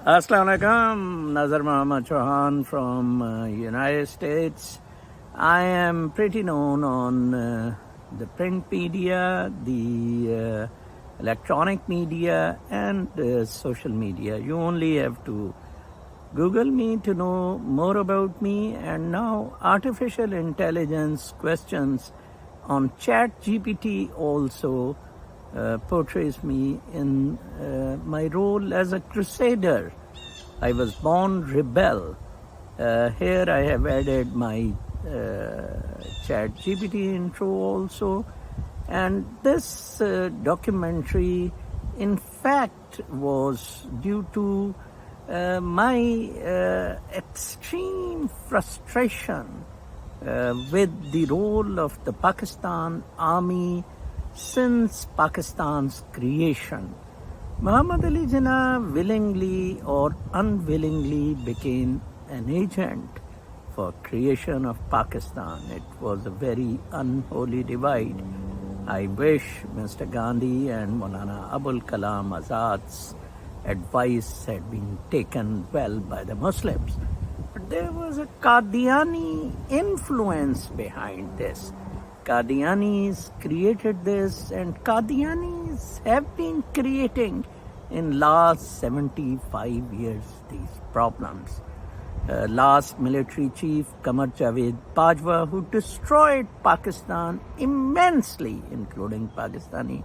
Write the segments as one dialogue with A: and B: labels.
A: Assalamu alaikum, Nazar Muhammad Chauhan from United States. I am pretty known on the print media, the electronic media and social media. You only have to Google me to know more about me, and now artificial intelligence questions on ChatGPT also portrays me in my role as a crusader. I was born rebel. Here I have added my ChatGPT intro also, and this documentary in fact was due to my extreme frustration with the role of the Pakistan Army since Pakistan's creation. Muhammad Ali Jinnah willingly or unwillingly became an agent for creation of Pakistan. It was a very unholy divide. I wish Mr. Gandhi and Maulana Abul Kalam Azad's advice had been taken well by the Muslims. But there was a Qadiani influence behind this. Qadianis created this, and Qadianis have been creating in last 75 years these problems. Last military chief, Qamar Javed Bajwa, who destroyed Pakistan immensely, including Pakistani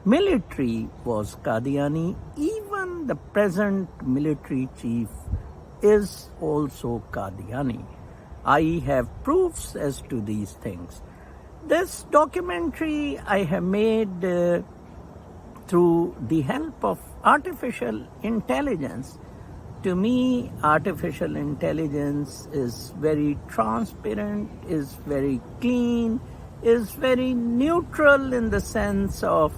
A: military, was Qadiani. Even the present military chief is also Qadiani. I have proofs as to these things. This documentary I have made through the help of artificial intelligence. To me, artificial intelligence is very transparent, is very clean, is very neutral in the sense of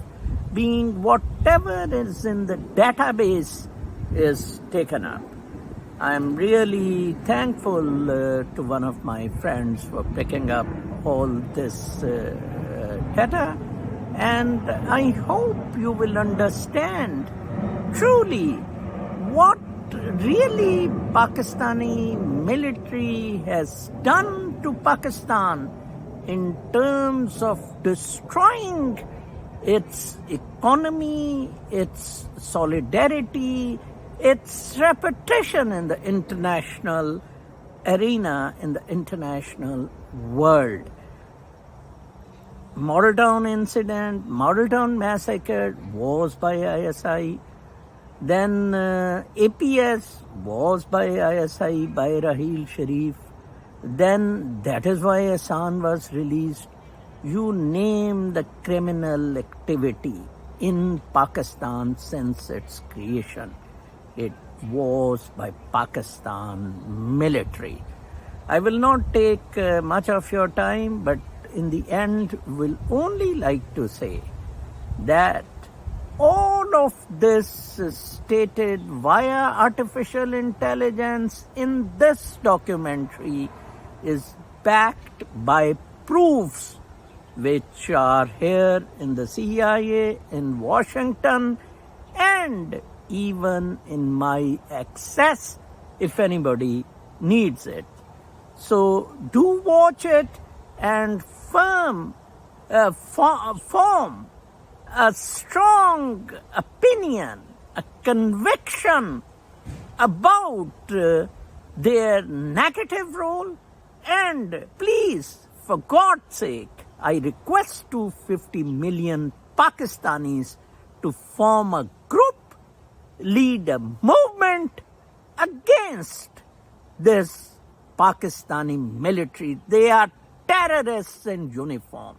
A: being whatever is in the database is taken up. I am really thankful to one of my friends for picking up all this data, and I hope you will understand truly what really Pakistani military has done to Pakistan in terms of destroying its economy, its solidarity, its reputation in the international arena, in the international world. Model Town incident, Model Town massacre was by ISI. Then APS was by ISI, by Raheel Sharif. Then that is why Ahsan was released. You name the criminal activity in Pakistan since its creation. It was by Pakistan military. I will not take much of your time, but in the end will only like to say that all of this is stated via artificial intelligence in this documentary is backed by proofs which are here in the CIA, in Washington, and even in my access if anybody needs it. So do watch it and form a strong opinion, a conviction about their negative role. And please, for God's sake, I request 250 million Pakistanis to form a group, lead a movement against this Pakistani military. They are terrorists in uniform.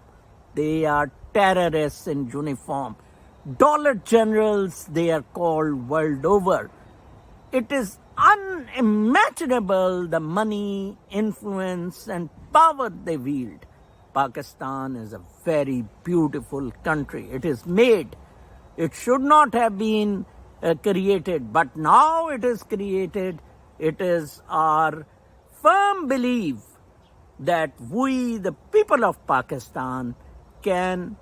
A: They are terrorists in uniform. Dollar generals, they are called world over. It is unimaginable the money, influence, and power they wield. Pakistan is a very beautiful country. It is made. It should not have been created, but now it is created. It is our firm belief that we, the people of Pakistan, can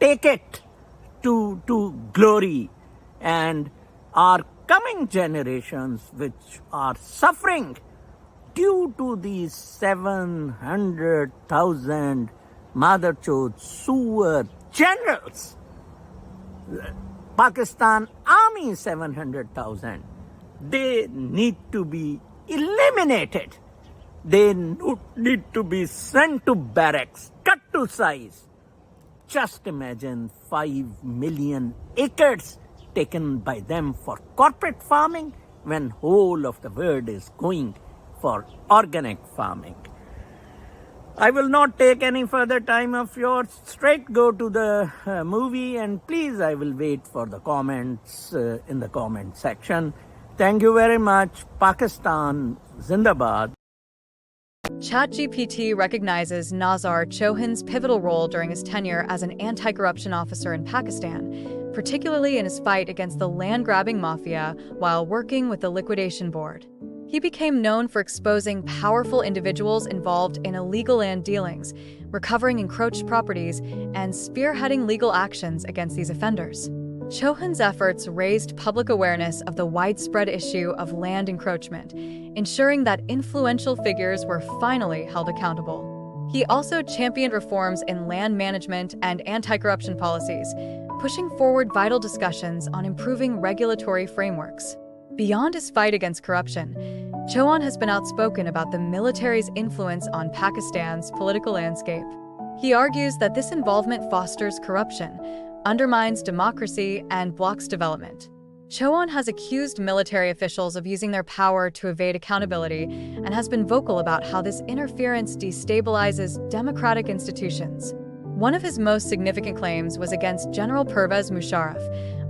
A: take it to glory, and our coming generations which are suffering due to these 700,000 motherchode sewer generals. Pakistan Army 700,000. They need to be eliminated. They need to be sent to barracks, cut to size. Just imagine 5 million acres taken by them for corporate farming when whole of the world is going for organic farming. I will not take any further time of yours. Straight go to the movie, and please, I will wait for the comments in the comment section. Thank you very much. Pakistan Zindabad.
B: ChatGPT recognizes Nazar Chauhan's pivotal role during his tenure as an anti-corruption officer in Pakistan, particularly in his fight against the land-grabbing mafia while working with the liquidation board. He became known for exposing powerful individuals involved in illegal land dealings, recovering encroached properties, and spearheading legal actions against these offenders. Chauhan's efforts raised public awareness of the widespread issue of land encroachment, ensuring that influential figures were finally held accountable. He also championed reforms in land management and anti-corruption policies, pushing forward vital discussions on improving regulatory frameworks. Beyond his fight against corruption, Chauhan has been outspoken about the military's influence on Pakistan's political landscape. He argues that this involvement fosters corruption, undermines democracy, and blocks development. Chauhan has accused military officials of using their power to evade accountability and has been vocal about how this interference destabilizes democratic institutions. One of his most significant claims was against General Pervez Musharraf,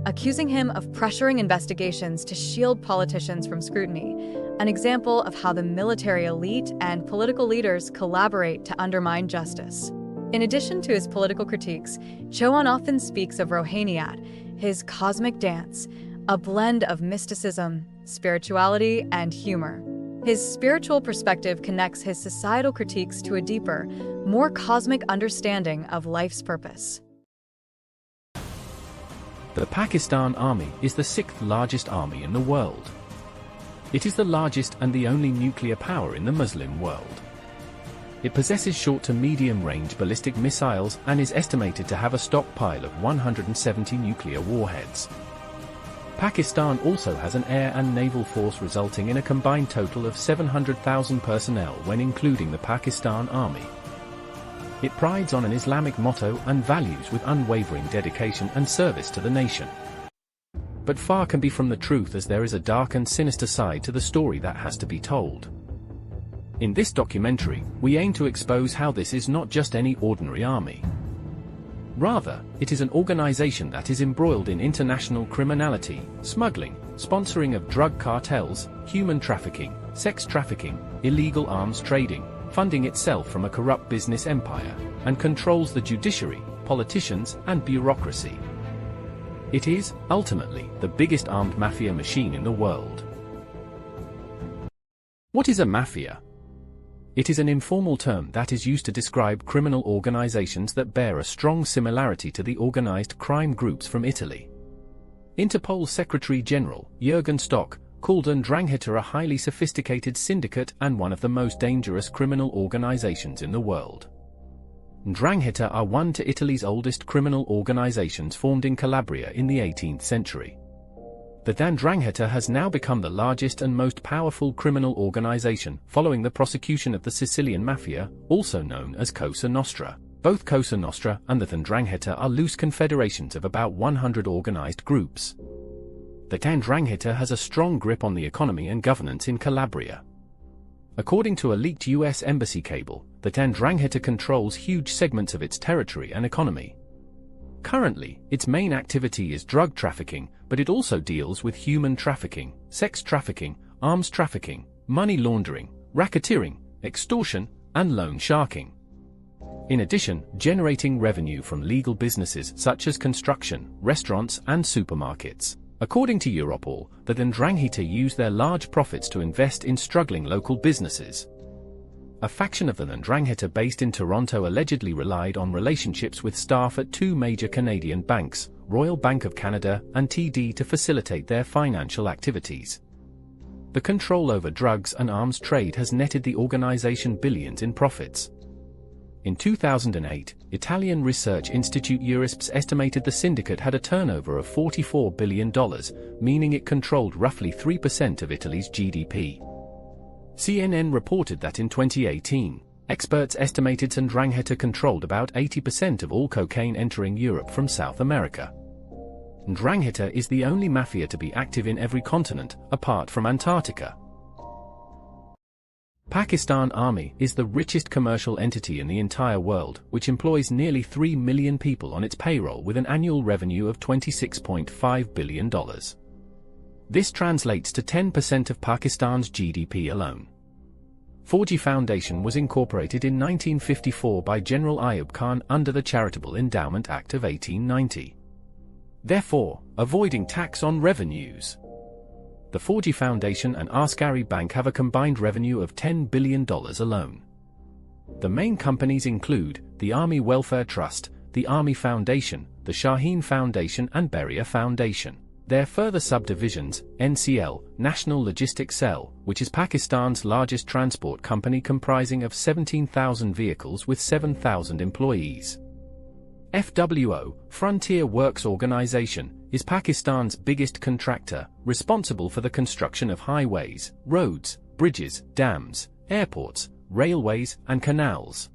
B: accusing him of pressuring investigations to shield politicians from scrutiny, an example of how the military elite and political leaders collaborate to undermine justice. In addition to his political critiques, Chauhan often speaks of Rohaniyat, his cosmic dance, a blend of mysticism, spirituality, and humor. His spiritual perspective connects his societal critiques to a deeper, more cosmic understanding of life's purpose.
C: The Pakistan Army is the 6th largest army in the world. It is the largest and the only nuclear power in the Muslim world. It possesses short to medium-range ballistic missiles and is estimated to have a stockpile of 170 nuclear warheads. Pakistan also has an air and naval force resulting in a combined total of 700,000 personnel when including the Pakistan Army. It prides on an Islamic motto and values with unwavering dedication and service to the nation. But far can be from the truth, as there is a dark and sinister side to the story that has to be told. In this documentary, we aim to expose how this is not just any ordinary army. Rather, it is an organization that is embroiled in international criminality, smuggling, sponsoring of drug cartels, human trafficking, sex trafficking, illegal arms trading, funding itself from a corrupt business empire, and controls the judiciary, politicians, and bureaucracy. It is, ultimately, the biggest armed mafia machine in the world. What is a mafia? It is an informal term that is used to describe criminal organizations that bear a strong similarity to the organized crime groups from Italy. Interpol's Secretary General, Jürgen Stock, called 'Ndrangheta a highly sophisticated syndicate and one of the most dangerous criminal organizations in the world. 'Ndrangheta are one to Italy's oldest criminal organizations, formed in Calabria in the 18th century. The 'Ndrangheta has now become the largest and most powerful criminal organization, following the prosecution of the Sicilian Mafia, also known as Cosa Nostra. Both Cosa Nostra and the 'Ndrangheta are loose confederations of about 100 organized groups. The 'Ndrangheta has a strong grip on the economy and governance in Calabria. According to a leaked US embassy cable, the 'Ndrangheta controls huge segments of its territory and economy. Currently, its main activity is drug trafficking, but it also deals with human trafficking, sex trafficking, arms trafficking, money laundering, racketeering, extortion, and loan sharking. In addition, generating revenue from legal businesses such as construction, restaurants, and supermarkets. According to Europol, the 'Ndrangheta use their large profits to invest in struggling local businesses. A faction of the 'Ndrangheta based in Toronto allegedly relied on relationships with staff at 2 major Canadian banks, Royal Bank of Canada, and TD to facilitate their financial activities. The control over drugs and arms trade has netted the organization billions in profits. In 2008, Italian research institute Eurisps estimated the syndicate had a turnover of $44 billion, meaning it controlled roughly 3% of Italy's GDP. CNN reported that in 2018, experts estimated 'Ndrangheta controlled about 80% of all cocaine entering Europe from South America. 'Ndrangheta is the only mafia to be active in every continent, apart from Antarctica. Pakistan Army is the richest commercial entity in the entire world, which employs nearly 3 million people on its payroll with an annual revenue of $26.5 billion. This translates to 10% of Pakistan's GDP alone. Fauji Foundation was incorporated in 1954 by General Ayub Khan under the Charitable Endowment Act of 1890. Therefore, avoiding tax on revenues. The Fauji Foundation and Askari Bank have a combined revenue of $10 billion alone. The main companies include the Army Welfare Trust, the Army Foundation, the Shaheen Foundation and Beria Foundation. Their further subdivisions, NCL, National Logistics Cell, which is Pakistan's largest transport company comprising of 17,000 vehicles with 7,000 employees. FWO, Frontier Works Organization, is Pakistan's biggest contractor, responsible for the construction of highways, roads, bridges, dams, airports, railways, and canals.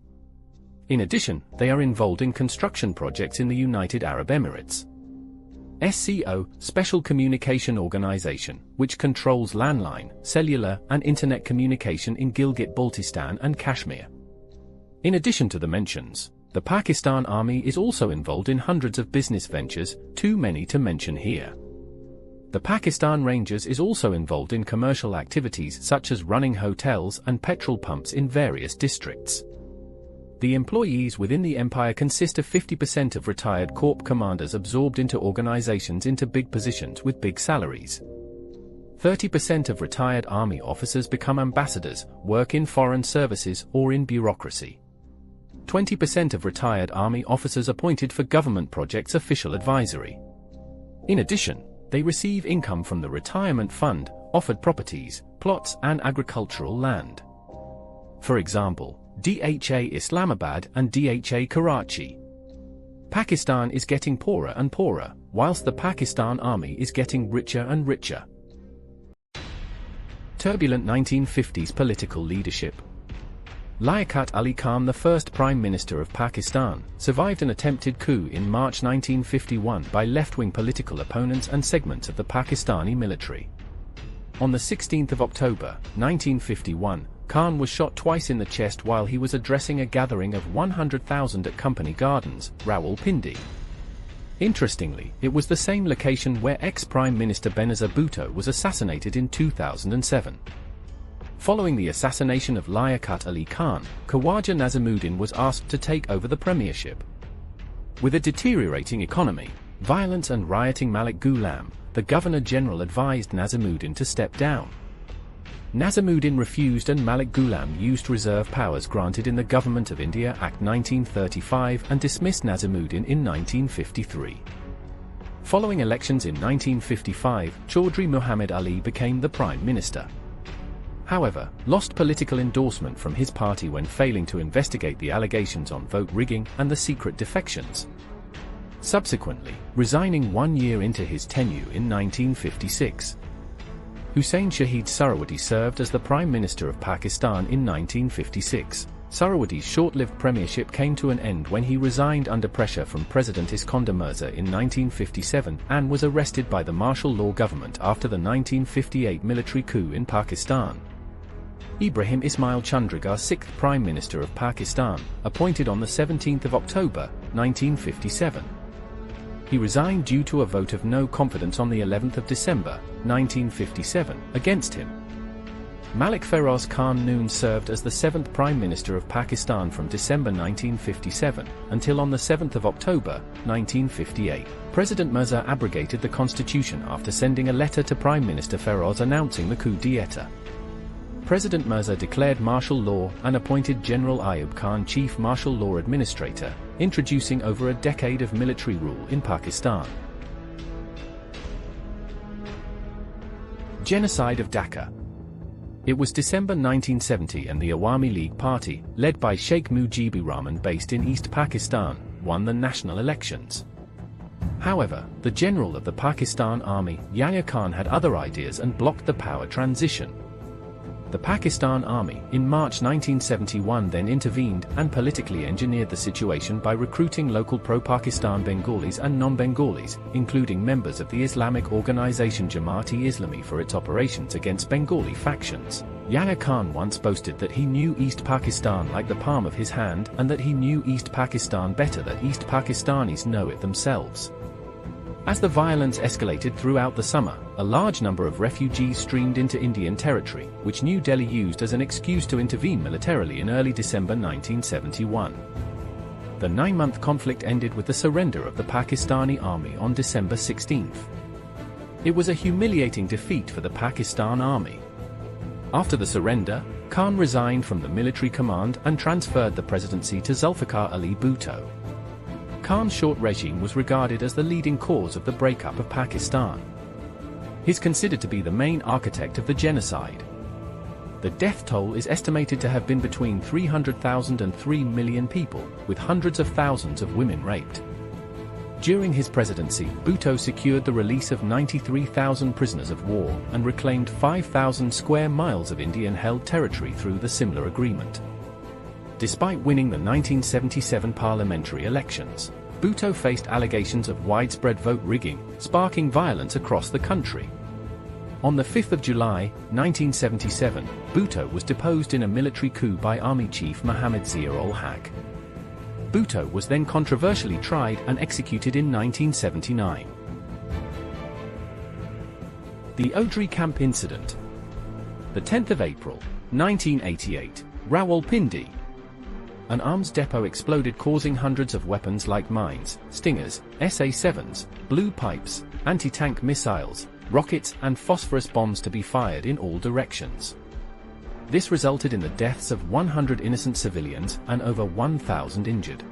C: In addition, they are involved in construction projects in the United Arab Emirates. SCO, Special Communication Organization, which controls landline, cellular, and internet communication in Gilgit-Baltistan and Kashmir. In addition to the mentions, the Pakistan Army is also involved in hundreds of business ventures, too many to mention here. The Pakistan Rangers is also involved in commercial activities such as running hotels and petrol pumps in various districts. The employees within the empire consist of 50% of retired corps commanders absorbed into organizations into big positions with big salaries. 30% of retired army officers become ambassadors, work in foreign services or in bureaucracy. 20% of retired army officers appointed for government projects official advisory. In addition, they receive income from the retirement fund, offered properties, plots and agricultural land. For example, DHA Islamabad and DHA Karachi. Pakistan is getting poorer and poorer, whilst the Pakistan Army is getting richer and richer. Turbulent 1950s political leadership. Liaquat Ali Khan, the first Prime Minister of Pakistan, survived an attempted coup in March 1951 by left-wing political opponents and segments of the Pakistani military. On the 16th of October, 1951, Khan was shot twice in the chest while he was addressing a gathering of 100,000 at Company Gardens, Rawalpindi. Interestingly, it was the same location where ex-Prime Minister Benazir Bhutto was assassinated in 2007. Following the assassination of Liaquat Ali Khan, Khawaja Nazimuddin was asked to take over the premiership. With a deteriorating economy, violence and rioting, Malik Ghulam, the Governor-General, advised Nazimuddin to step down. Nazimuddin refused and Malik Ghulam used reserve powers granted in the Government of India Act 1935 and dismissed Nazimuddin in 1953. Following elections in 1955, Chaudhry Muhammad Ali became the Prime Minister. However, lost political endorsement from his party when failing to investigate the allegations on vote rigging and the secret defections. Subsequently, resigning 1 year into his tenure in 1956. Hussein Shahid Suhrawardy served as the Prime Minister of Pakistan in 1956. Suhrawardy's short-lived premiership came to an end when he resigned under pressure from President Iskandar Mirza in 1957 and was arrested by the martial law government after the 1958 military coup in Pakistan. Ibrahim Ismail Chandragar, 6th Prime Minister of Pakistan, appointed on the 17th of October, 1957. He resigned due to a vote of no confidence on the 11th of December, 1957, against him. Malik Feroz Khan Noon served as the 7th Prime Minister of Pakistan from December 1957 until on the 7th of October, 1958. President Mirza abrogated the constitution after sending a letter to Prime Minister Feroz announcing the coup d'etat. President Mirza declared martial law and appointed General Ayub Khan Chief Martial Law Administrator, introducing over a decade of military rule in Pakistan. Genocide of Dhaka. It was December 1970 and the Awami League Party, led by Sheikh Mujibur Rahman based in East Pakistan, won the national elections. However, the general of the Pakistan Army, Yahya Khan, had other ideas and blocked the power transition. The Pakistan Army, in March 1971, then intervened and politically engineered the situation by recruiting local pro-Pakistan Bengalis and non-Bengalis, including members of the Islamic organization Jamaat-e-Islami, for its operations against Bengali factions. Yahya Khan once boasted that he knew East Pakistan like the palm of his hand, and that he knew East Pakistan better than East Pakistanis know it themselves. As the violence escalated throughout the summer, a large number of refugees streamed into Indian territory, which New Delhi used as an excuse to intervene militarily in early December 1971. The 9-month conflict ended with the surrender of the Pakistani army on December 16. It was a humiliating defeat for the Pakistan army. After the surrender, Khan resigned from the military command and transferred the presidency to Zulfikar Ali Bhutto. Khan's short regime was regarded as the leading cause of the breakup of Pakistan. He's considered to be the main architect of the genocide. The death toll is estimated to have been between 300,000 and 3 million people, with hundreds of thousands of women raped. During his presidency, Bhutto secured the release of 93,000 prisoners of war and reclaimed 5,000 square miles of Indian-held territory through the similar agreement. Despite winning the 1977 parliamentary elections, Bhutto faced allegations of widespread vote rigging, sparking violence across the country. On the 5th of July, 1977, Bhutto was deposed in a military coup by Army Chief Mohammad Zia-ul-Haq. Bhutto was then controversially tried and executed in 1979. The Ojhri Camp Incident. The 10th of April, 1988, Rawalpindi. An arms depot exploded, causing hundreds of weapons like mines, stingers, SA-7s, blue pipes, anti-tank missiles, rockets and phosphorus bombs to be fired in all directions. This resulted in the deaths of 100 innocent civilians and over 1,000 injured.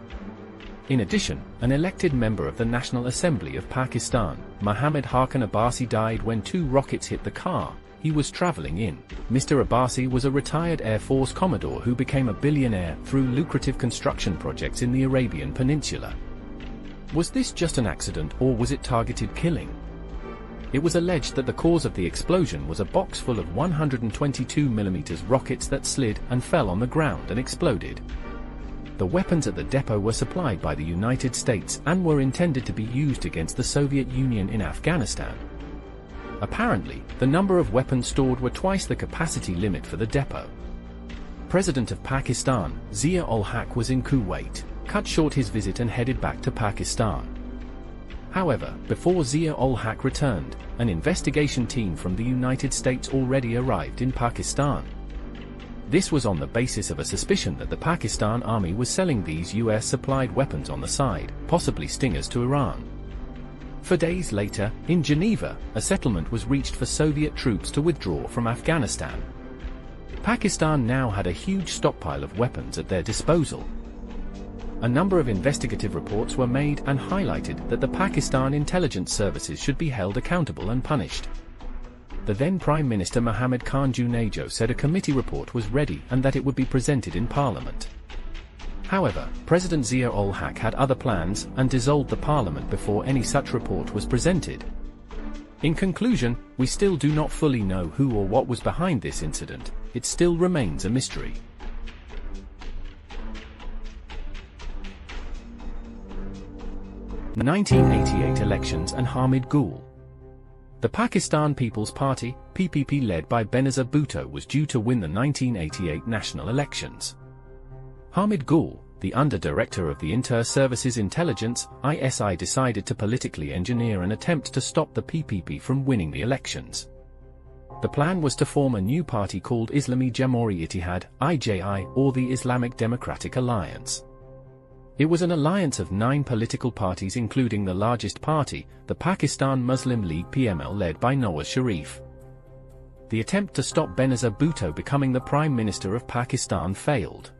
C: In addition, an elected member of the National Assembly of Pakistan, Muhammad Hakan Abbasi, died when 2 rockets hit the car he was traveling in. Mr. Abbasi was a retired Air Force Commodore who became a billionaire through lucrative construction projects in the Arabian Peninsula. Was this just an accident, or was it targeted killing? It was alleged that the cause of the explosion was a box full of 122mm rockets that slid and fell on the ground and exploded. The weapons at the depot were supplied by the United States and were intended to be used against the Soviet Union in Afghanistan. Apparently, the number of weapons stored were twice the capacity limit for the depot. President of Pakistan, Zia-ul-Haq, was in Kuwait, cut short his visit and headed back to Pakistan. However, before Zia-ul-Haq returned, an investigation team from the United States already arrived in Pakistan. This was on the basis of a suspicion that the Pakistan army was selling these US-supplied weapons on the side, possibly stingers, to Iran. 4 days later, in Geneva, a settlement was reached for Soviet troops to withdraw from Afghanistan. Pakistan now had a huge stockpile of weapons at their disposal. A number of investigative reports were made and highlighted that the Pakistan intelligence services should be held accountable and punished. The then Prime Minister Mohammad Khan Junejo said a committee report was ready and that it would be presented in Parliament. However, President Zia-ul-Haq had other plans and dissolved the parliament before any such report was presented. In conclusion, we still do not fully know who or what was behind this incident. It still remains a mystery. The 1988 elections and Hamid Gul. The Pakistan People's Party, PPP, led by Benazir Bhutto, was due to win the 1988 national elections. Hamid Gul, the Under-Director of the Inter-Services Intelligence, ISI, decided to politically engineer an attempt to stop the PPP from winning the elections. The plan was to form a new party called Islami Jamhuri Ittihad, IJI, or the Islamic Democratic Alliance. It was an alliance of 9 political parties, including the largest party, the Pakistan Muslim League PML, led by Nawaz Sharif. The attempt to stop Benazir Bhutto becoming the Prime Minister of Pakistan failed.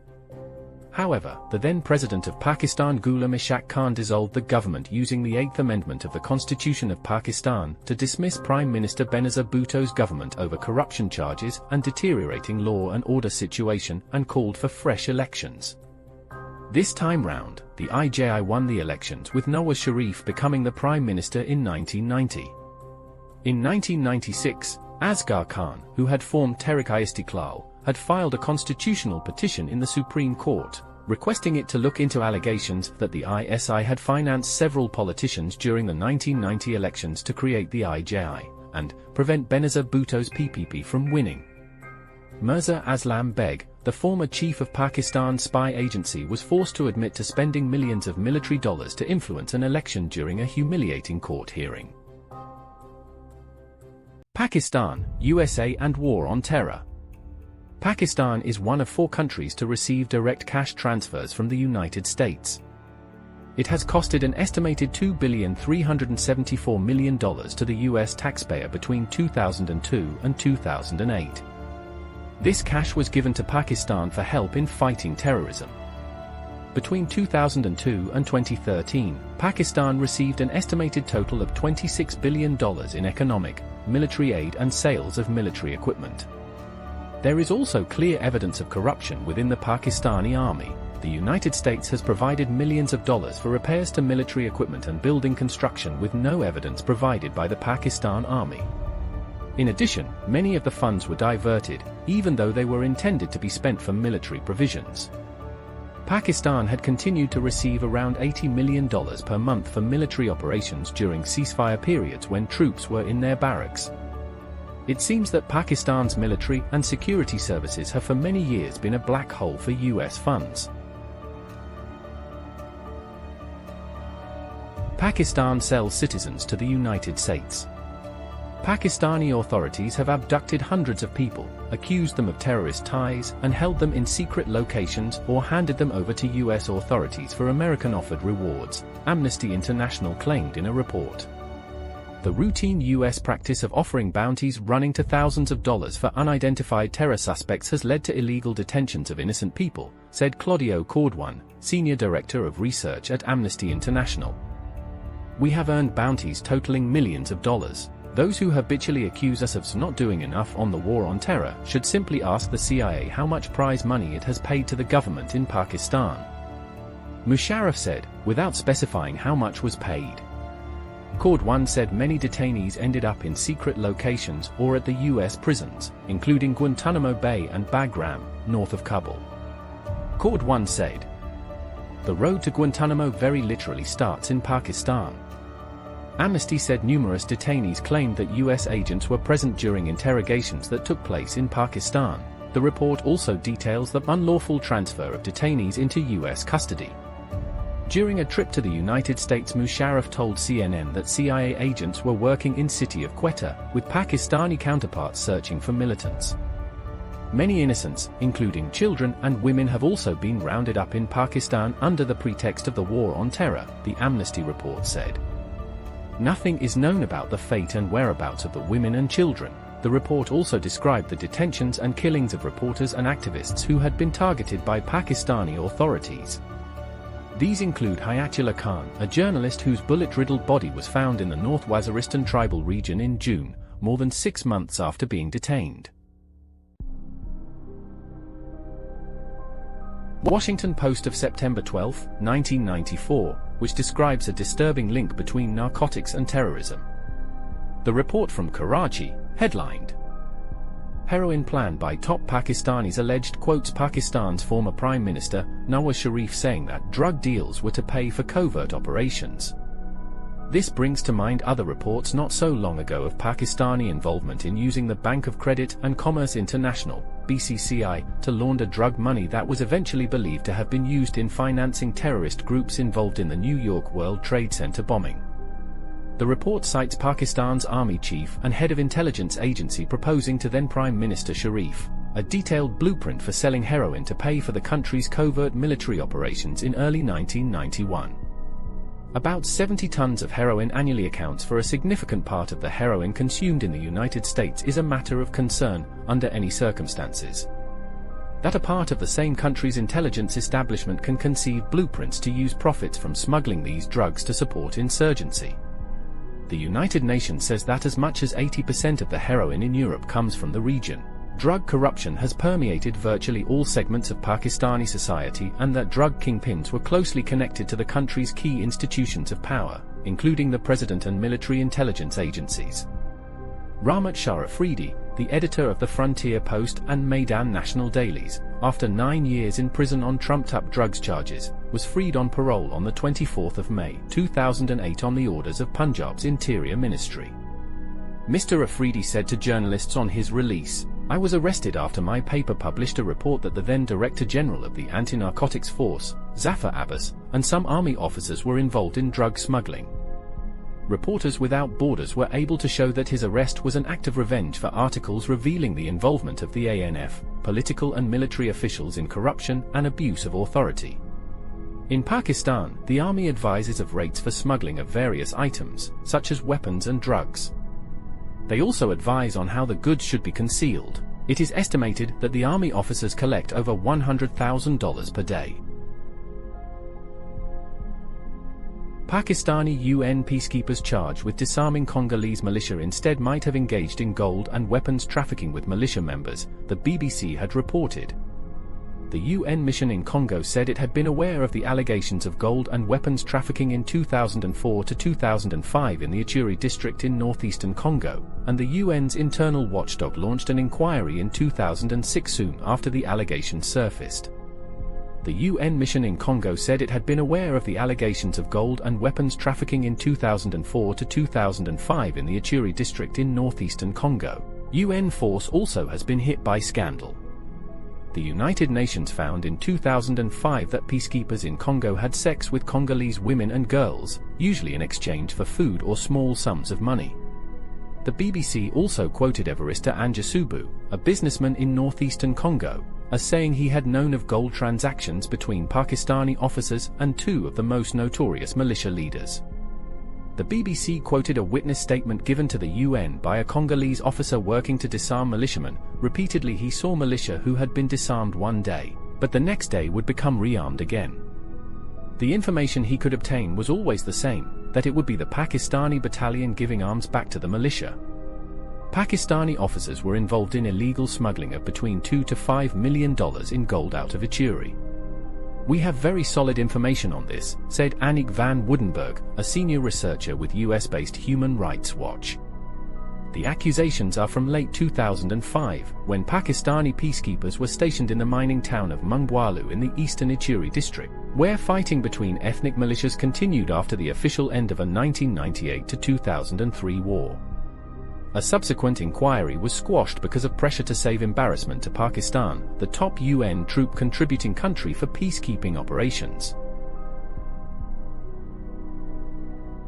C: However, the then President of Pakistan Ghulam Ishaq Khan dissolved the government using the 8th Amendment of the Constitution of Pakistan to dismiss Prime Minister Benazir Bhutto's government over corruption charges and deteriorating law and order situation, and called for fresh elections. This time round, the IJI won the elections, with Nawaz Sharif becoming the Prime Minister in 1990. In 1996, Asghar Khan, who had formed Tehrik-i-Istiqlal, had filed a constitutional petition in the Supreme Court, requesting it to look into allegations that the ISI had financed several politicians during the 1990 elections to create the IJI, and prevent Benazir Bhutto's PPP from winning. Mirza Aslam Beg, the former chief of Pakistan's spy agency, was forced to admit to spending millions of military dollars to influence an election during a humiliating court hearing. Pakistan, USA and War on Terror. Pakistan is one of 4 countries to receive direct cash transfers from the United States. It has costed an estimated $2,374 million to the US taxpayer between 2002 and 2008. This cash was given to Pakistan for help in fighting terrorism. Between 2002 and 2013, Pakistan received an estimated total of $26 billion in economic, military aid and sales of military equipment. There is also clear evidence of corruption within the Pakistani army. The United States has provided millions of dollars for repairs to military equipment and building construction, with no evidence provided by the Pakistan army. In addition, many of the funds were diverted, even though they were intended to be spent for military provisions. Pakistan had continued to receive around $80 million per month for military operations during ceasefire periods when troops were in their barracks. It seems that Pakistan's military and security services have for many years been a black hole for US funds. Pakistan sells citizens to the United States. Pakistani authorities have abducted hundreds of people, accused them of terrorist ties, and held them in secret locations or handed them over to US authorities for American-offered rewards, Amnesty International claimed in a report. The routine US practice of offering bounties running to thousands of dollars for unidentified terror suspects has led to illegal detentions of innocent people, said Claudio Cordwan, Senior Director of Research at Amnesty International. We have earned bounties totaling millions of dollars. Those who habitually accuse us of not doing enough on the war on terror should simply ask the CIA how much prize money it has paid to the government in Pakistan. Musharraf said, without specifying how much was paid. Cordwan said many detainees ended up in secret locations or at the US prisons, including Guantanamo Bay and Bagram, north of Kabul. Cordwan said, "The road to Guantanamo very literally starts in Pakistan." Amnesty said numerous detainees claimed that US agents were present during interrogations that took place in Pakistan. The report also details the unlawful transfer of detainees into US custody. During a trip to the United States, Musharraf told CNN that CIA agents were working in city of Quetta, with Pakistani counterparts searching for militants. Many innocents, including children and women, have also been rounded up in Pakistan under the pretext of the war on terror, the Amnesty report said. Nothing is known about the fate and whereabouts of the women and children. The report also described the detentions and killings of reporters and activists who had been targeted by Pakistani authorities. These include Hayatullah Khan, a journalist whose bullet-riddled body was found in the North Waziristan tribal region in June, more than 6 months after being detained. Washington Post of September 12, 1994, which describes a disturbing link between narcotics and terrorism. The report from Karachi, headlined, "Heroin plan by top Pakistanis alleged," quotes Pakistan's former Prime Minister, Nawaz Sharif, saying that drug deals were to pay for covert operations. This brings to mind other reports not so long ago of Pakistani involvement in using the Bank of Credit and Commerce International, BCCI, to launder drug money that was eventually believed to have been used in financing terrorist groups involved in the New York World Trade Center bombing. The report cites Pakistan's army chief and head of intelligence agency proposing to then Prime Minister Sharif a detailed blueprint for selling heroin to pay for the country's covert military operations in early 1991. About 70 tons of heroin annually accounts for a significant part of the heroin consumed in the United States is a matter of concern under any circumstances. that a part of the same country's intelligence establishment can conceive blueprints to use profits from smuggling these drugs to support insurgency. The United Nations says that as much as 80% of the heroin in Europe comes from the region. Drug corruption has permeated virtually all segments of Pakistani society, and that drug kingpins were closely connected to the country's key institutions of power, including the president and military intelligence agencies. Rahmat Shah Afridi, the editor of the Frontier Post and Maidan National dailies, after 9 years in prison on trumped-up drugs charges, was freed on parole on the 24th of May 2008 on the orders of Punjab's Interior Ministry. Mr. Afridi said to journalists on his release, "I was arrested after my paper published a report that the then Director General of the Anti-Narcotics Force, Zafar Abbas, and some army officers were involved in drug smuggling." Reporters Without Borders were able to show that his arrest was an act of revenge for articles revealing the involvement of the ANF, political and military officials in corruption and abuse of authority. In Pakistan, the army advises of rates for smuggling of various items, such as weapons and drugs. They also advise on how the goods should be concealed. It is estimated that the army officers collect over $100,000 per day. Pakistani UN peacekeepers charged with disarming Congolese militia instead might have engaged in gold and weapons trafficking with militia members, the BBC had reported. The UN mission in Congo said it had been aware of the allegations of gold and weapons trafficking in 2004 to 2005 in the Ojhri district in northeastern Congo, and the UN's internal watchdog launched an inquiry in 2006 soon after the allegations surfaced. The UN mission in Congo said it had been aware of the allegations of gold and weapons trafficking in 2004 to 2005 in the Ojhri district in northeastern Congo. UN force also has been hit by scandal. The United Nations found in 2005 that peacekeepers in Congo had sex with Congolese women and girls, usually in exchange for food or small sums of money. The BBC also quoted Evariste Anjasubu, a businessman in northeastern Congo, as saying he had known of gold transactions between Pakistani officers and two of the most notorious militia leaders. The BBC quoted a witness statement given to the UN by a Congolese officer working to disarm militiamen. Repeatedly he saw militia who had been disarmed one day, but the next day would become rearmed again. The information he could obtain was always the same, that it would be the Pakistani battalion giving arms back to the militia. Pakistani officers were involved in illegal smuggling of between $2 to $5 million in gold out of Ojhri. "We have very solid information on this," said Annick van Woudenberg, a senior researcher with US-based Human Rights Watch. The accusations are from late 2005, when Pakistani peacekeepers were stationed in the mining town of Mungwalu in the eastern Ojhri district, where fighting between ethnic militias continued after the official end of a 1998 to 2003 war. A subsequent inquiry was squashed because of pressure to save embarrassment to Pakistan, the top UN troop contributing country for peacekeeping operations.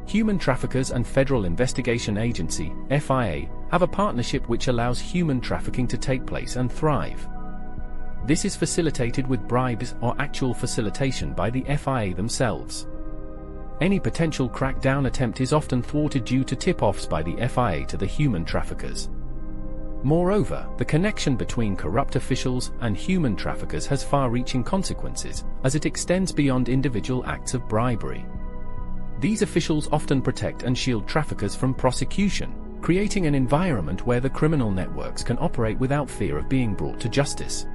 C: Human traffickers and Federal Investigation Agency, FIA, have a partnership which allows human trafficking to take place and thrive. This is facilitated with bribes or actual facilitation by the FIA themselves. Any potential crackdown attempt is often thwarted due to tip-offs by the FIA to the human traffickers. Moreover, the connection between corrupt officials and human traffickers has far-reaching consequences, as it extends beyond individual acts of bribery. These officials often protect and shield traffickers from prosecution, creating an environment where the criminal networks can operate without fear of being brought to justice.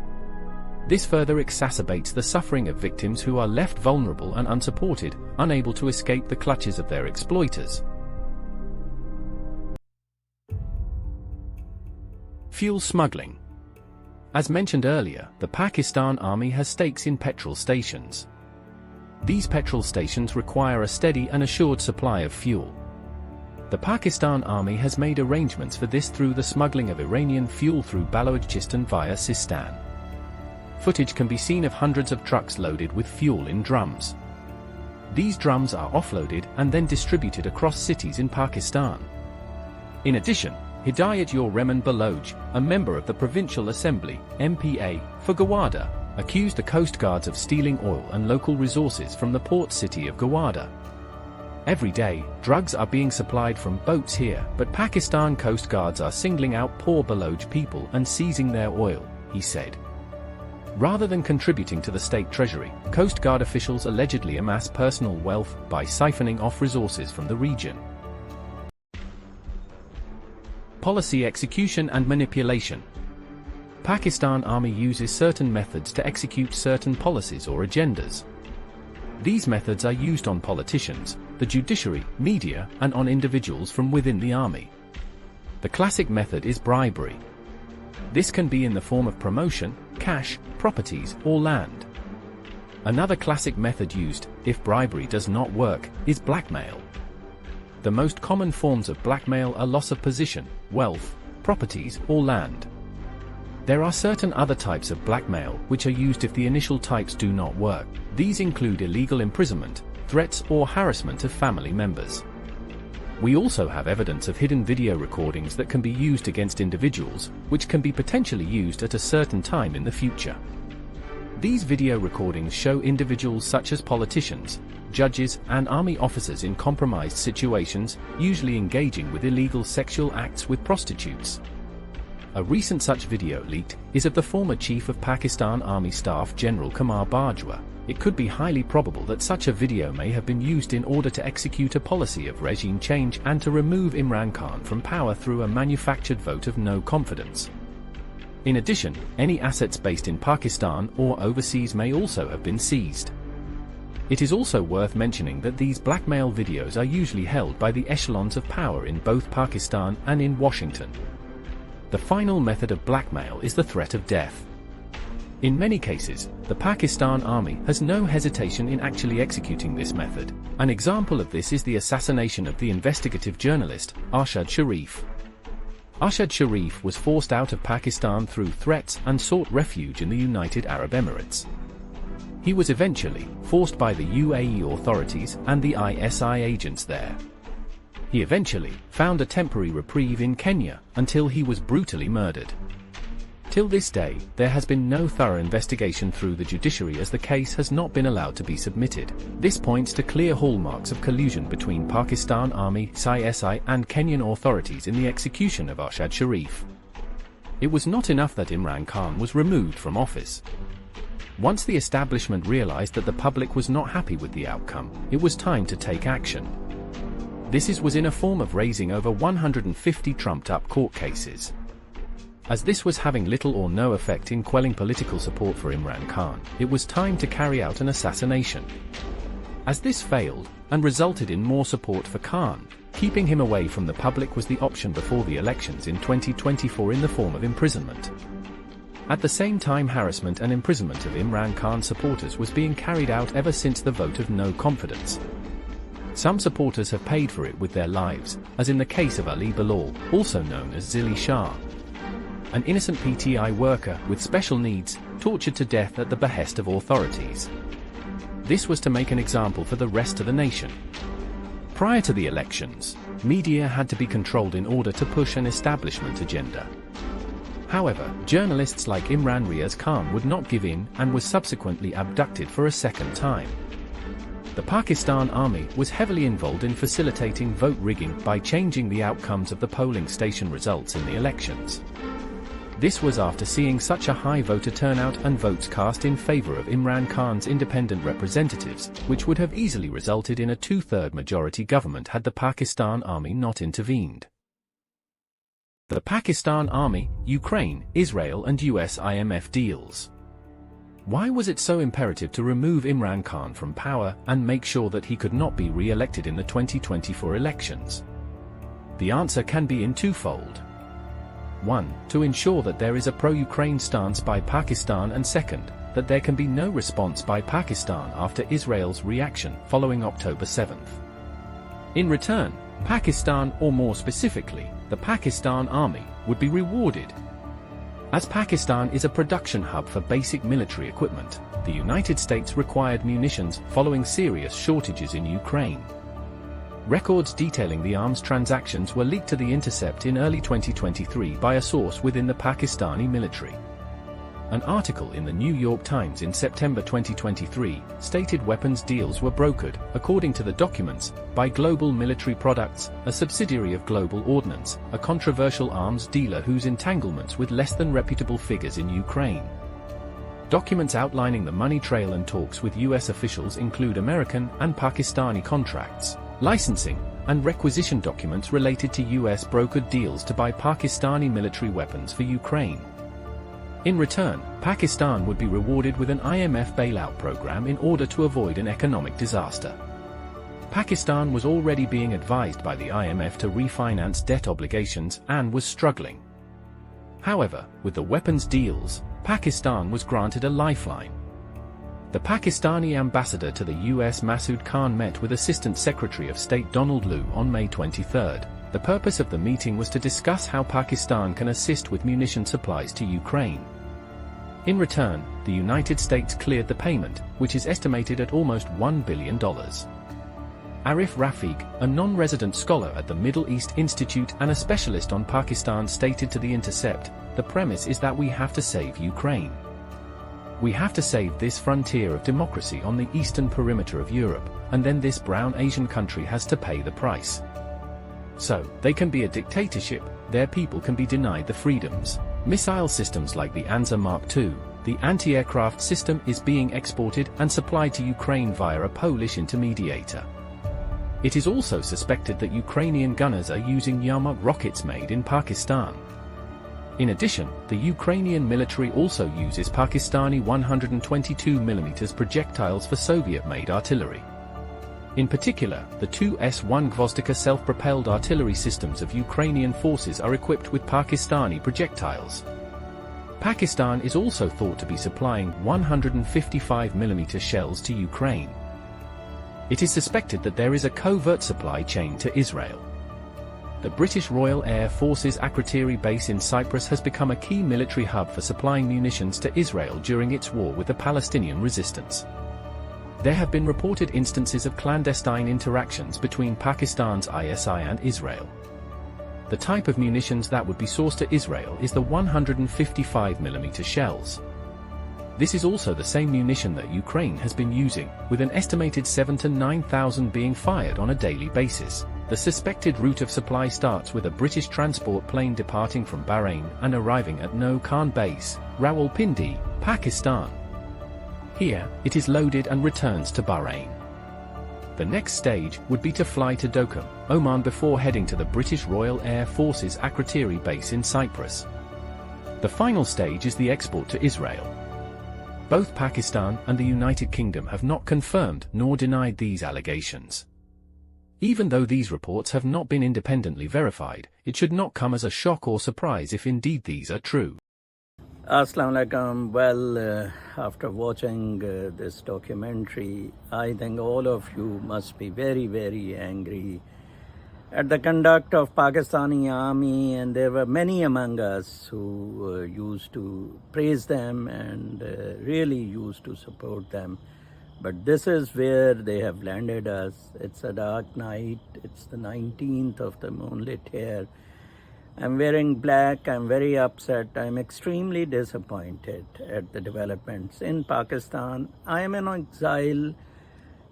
C: This further exacerbates the suffering of victims who are left vulnerable and unsupported, unable to escape the clutches of their exploiters. Fuel smuggling. As mentioned earlier, the Pakistan Army has stakes in petrol stations. These petrol stations require a steady and assured supply of fuel. The Pakistan Army has made arrangements for this through the smuggling of Iranian fuel through Balochistan via Sistan. Footage can be seen of hundreds of trucks loaded with fuel in drums. These drums are offloaded and then distributed across cities in Pakistan. In addition, Hidayat-ur-Rehman Baloch, a member of the Provincial Assembly, MPA, for Gowada, accused the Coast Guards of stealing oil and local resources from the port city of Gowada. Every day, drugs are being supplied from boats here, but Pakistan Coast Guards are singling out poor Baloch people and seizing their oil, he said. Rather than contributing to the state treasury, Coast Guard officials allegedly amass personal wealth by siphoning off resources from the region. Policy execution and manipulation. Pakistan Army uses certain methods to execute certain policies or agendas. These methods are used on politicians, the judiciary, media, and on individuals from within the army. The classic method is bribery. This can be in the form of promotion, cash, properties, or land. Another classic method used, if bribery does not work, is blackmail. The most common forms of blackmail are loss of position, wealth, properties, or land. There are certain other types of blackmail which are used if the initial types do not work. These include illegal imprisonment, threats, or harassment of family members. We also have evidence of hidden video recordings that can be used against individuals, which can be potentially used at a certain time in the future. These video recordings show individuals such as politicians, judges, and army officers in compromised situations, usually engaging with illegal sexual acts with prostitutes. A recent such video leaked is of the former Chief of Pakistan Army Staff General Qamar Bajwa. It could be highly probable that such a video may have been used in order to execute a policy of regime change and to remove Imran Khan from power through a manufactured vote of no confidence. In addition, any assets based in Pakistan or overseas may also have been seized. It is also worth mentioning that these blackmail videos are usually held by the echelons of power in both Pakistan and in Washington. The final method of blackmail is the threat of death. In many cases, the Pakistan Army has no hesitation in actually executing this method. An example of this is the assassination of the investigative journalist, Arshad Sharif. Arshad Sharif was forced out of Pakistan through threats and sought refuge in the United Arab Emirates. He was eventually forced by the UAE authorities and the ISI agents there. He eventually found a temporary reprieve in Kenya until he was brutally murdered. Till this day, there has been no thorough investigation through the judiciary as the case has not been allowed to be submitted. This points to clear hallmarks of collusion between Pakistan Army, ISI, and Kenyan authorities in the execution of Arshad Sharif. It was not enough that Imran Khan was removed from office. Once the establishment realized that the public was not happy with the outcome, it was time to take action. This was in a form of raising over 150 trumped-up court cases. As this was having little or no effect in quelling political support for Imran Khan, it was time to carry out an assassination. As this failed, and resulted in more support for Khan, keeping him away from the public was the option before the elections in 2024 in the form of imprisonment. At the same time, harassment and imprisonment of Imran Khan supporters was being carried out ever since the vote of no confidence. Some supporters have paid for it with their lives, as in the case of Ali Bilal, also known as Zili Shah, an innocent PTI worker with special needs, tortured to death at the behest of authorities. This was to make an example for the rest of the nation. Prior to the elections, media had to be controlled in order to push an establishment agenda. However, journalists like Imran Riaz Khan would not give in and was subsequently abducted for a second time. The Pakistan Army was heavily involved in facilitating vote rigging by changing the outcomes of the polling station results in the elections. This was after seeing such a high voter turnout and votes cast in favor of Imran Khan's independent representatives, which would have easily resulted in a two-third majority government had the Pakistan Army not intervened. The Pakistan Army, Ukraine, Israel and US IMF deals. Why was it so imperative to remove Imran Khan from power and make sure that he could not be re-elected in the 2024 elections? The answer can be in twofold. 1. To ensure that there is a pro-Ukraine stance by Pakistan, and second, that there can be no response by Pakistan after Israel's reaction following October 7th. In return, Pakistan, or more specifically, the Pakistan Army, would be rewarded. As Pakistan is a production hub for basic military equipment, the United States required munitions following serious shortages in Ukraine. Records detailing the arms transactions were leaked to The Intercept in early 2023 by a source within the Pakistani military. An article in the New York Times in September 2023 stated weapons deals were brokered, according to the documents, by Global Military Products, a subsidiary of Global Ordnance, a controversial arms dealer whose entanglements with less than reputable figures in Ukraine. Documents outlining the money trail and talks with US officials include American and Pakistani contracts, licensing, and requisition documents related to US brokered deals to buy Pakistani military weapons for Ukraine. In return, Pakistan would be rewarded with an IMF bailout program in order to avoid an economic disaster. Pakistan was already being advised by the IMF to refinance debt obligations and was struggling. However, with the weapons deals, Pakistan was granted a lifeline. The Pakistani ambassador to the US, Masood Khan, met with Assistant Secretary of State Donald Lu on May 23. The purpose of the meeting was to discuss how Pakistan can assist with munition supplies to Ukraine. In return, the United States cleared the payment, which is estimated at almost $1 billion. Arif Rafiq, a non-resident scholar at the Middle East Institute and a specialist on Pakistan, stated to The Intercept, "The premise is that we have to save Ukraine. We have to save this frontier of democracy on the eastern perimeter of Europe, and then this brown Asian country has to pay the price. So, they can be a dictatorship, their people can be denied the freedoms." Missile systems like the Anza Mark II, the anti-aircraft system, is being exported and supplied to Ukraine via a Polish intermediator. It is also suspected that Ukrainian gunners are using Yarmouk rockets made in Pakistan. In addition, the Ukrainian military also uses Pakistani 122mm projectiles for Soviet-made artillery. In particular, the two S-1 Gvozdika self-propelled artillery systems of Ukrainian forces are equipped with Pakistani projectiles. Pakistan is also thought to be supplying 155mm shells to Ukraine. It is suspected that there is a covert supply chain to Israel. The British Royal Air Force's Akrotiri base in Cyprus has become a key military hub for supplying munitions to Israel during its war with the Palestinian resistance. There have been reported instances of clandestine interactions between Pakistan's ISI and Israel. The type of munitions that would be sourced to Israel is the 155mm shells. This is also the same munition that Ukraine has been using, with an estimated 7,000 to 9,000 being fired on a daily basis. The suspected route of supply starts with a British transport plane departing from Bahrain and arriving at No Khan base, Rawalpindi, Pakistan. Here, it is loaded and returns to Bahrain. The next stage would be to fly to Dokkum, Oman, before heading to the British Royal Air Force's Akrotiri base in Cyprus. The final stage is the export to Israel. Both Pakistan and the United Kingdom have not confirmed nor denied these allegations. Even though these reports have not been independently verified, it should not come as a shock or surprise if indeed these are true.
A: Assalamu alaikum. Well, after watching this documentary, I think all of you must be very, very angry at the conduct of Pakistani army, and there were many among us who used to praise them and really used to support them. But this is where they have landed us. It's a dark night. It's the 19th of the moonlit year. I'm wearing black. I'm very upset. I'm extremely disappointed at the developments in Pakistan. I am in exile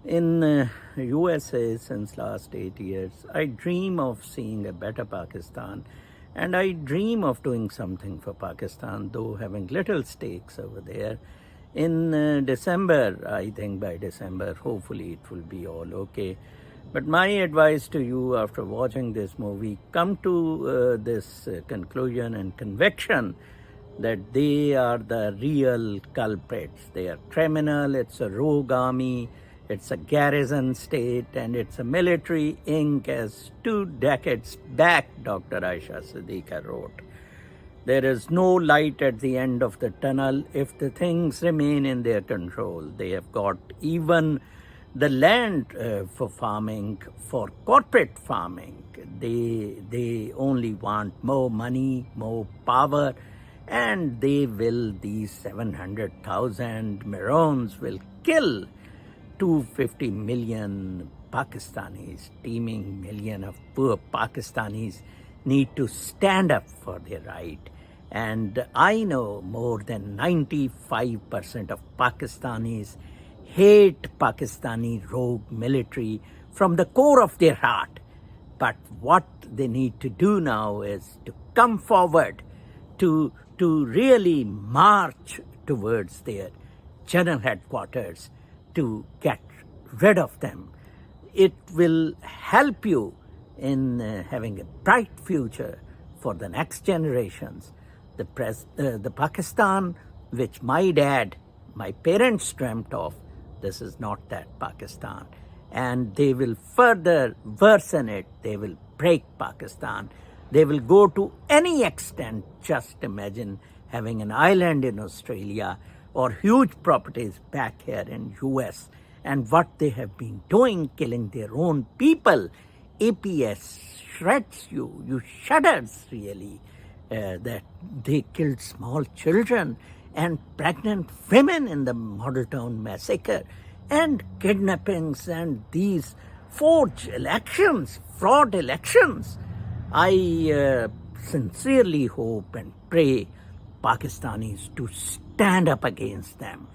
A: in USA since last 8 years. I dream of seeing a better Pakistan, and I dream of doing something for Pakistan, though having little stakes over there. In December, I think by December, hopefully it will be all okay. But my advice to you after watching this movie, come to this conclusion and conviction that they are the real culprits. They are criminal, it's a rogue army, it's a garrison state, and it's a military inc. As 2 decades back, Dr. Aisha Siddiqa wrote. There is no light at the end of the tunnel if the things remain in their control. They have got even the land for farming, for corporate farming. They only want more money, more power, and these 700,000 Maroons will kill 250 million Pakistanis. Teeming million of poor Pakistanis need to stand up for their right. And I know more than 95% of Pakistanis hate Pakistani rogue military from the core of their heart. But what they need to do now is to come forward, to really march towards their general headquarters to get rid of them. It will help you in having a bright future for the next generations. The Pakistan which my parents dreamt of, this is not that Pakistan. And they will further worsen it. They will break Pakistan. They will go to any extent. Just imagine having an island in Australia or huge properties back here in US, and what they have been doing, killing their own people. APS shreds you. You shudders really that they killed small children and pregnant women in the Model Town massacre, and kidnappings and these forged elections, fraud elections. I sincerely hope and pray Pakistanis to stand up against them.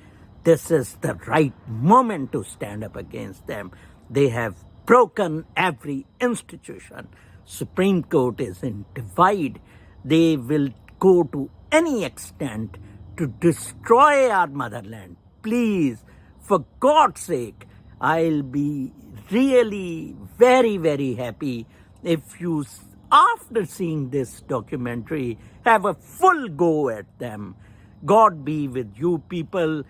A: This is the right moment to stand up against them. They have broken every institution. Supreme Court is in divide. They will go to any extent to destroy our motherland. Please, for God's sake, I'll be really very, very happy if you, after seeing this documentary, have a full go at them. God be with you people.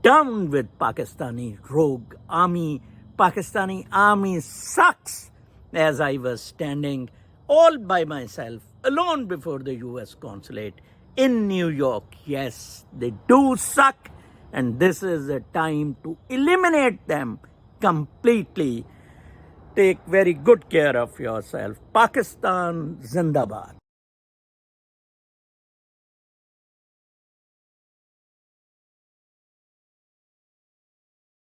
A: Down with Pakistani rogue army. Pakistani army sucks. As I was standing all by myself, alone before the US consulate in New York. Yes, they do suck. And this is a time to eliminate them completely. Take very good care of yourself. Pakistan Zindabad.